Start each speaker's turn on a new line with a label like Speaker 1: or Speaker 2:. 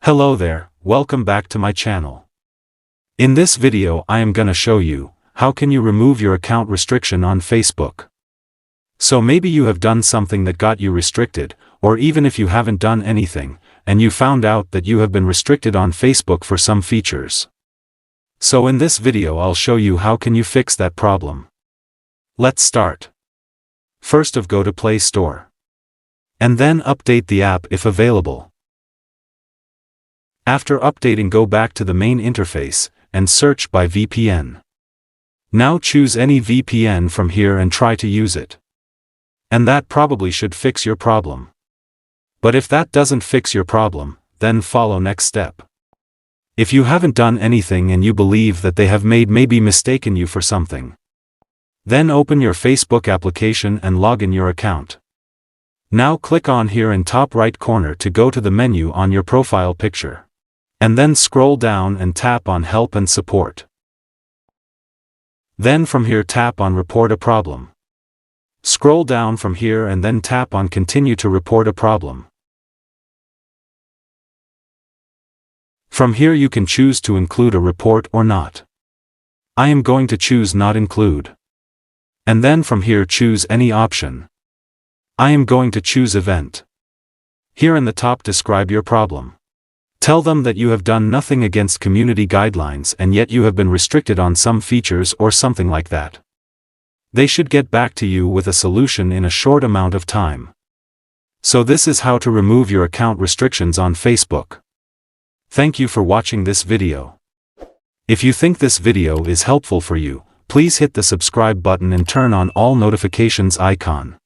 Speaker 1: Hello there, welcome back to my channel. In this video I am gonna show you, how can you remove your account restriction on Facebook. So maybe you have done something that got you restricted, or even if you haven't done anything, and you found out that you have been restricted on Facebook for some features. So in this video I'll show you how can you fix that problem. Let's start. First go to Play Store. And then update the app if available. After updating, go back to the main interface, and search by VPN. Now choose any VPN from here and try to use it. And that probably should fix your problem. But if that doesn't fix your problem, then follow next step. If you haven't done anything and you believe that they have maybe mistaken you for something, then open your Facebook application and log in your account. Now click on here in top right corner to go to the menu on your profile picture. And then scroll down and tap on Help and Support. Then from here tap on Report a Problem. Scroll down from here and then tap on Continue to report a problem. From here you can choose to include a report or not. I am going to choose Not Include. And then from here choose any option. I am going to choose Event. Here in the top describe your problem. Tell them that you have done nothing against community guidelines and yet you have been restricted on some features or something like that. They should get back to you with a solution in a short amount of time. So this is how to remove your account restrictions on Facebook. Thank you for watching this video. If you think this video is helpful for you, please hit the subscribe button and turn on all notifications icon.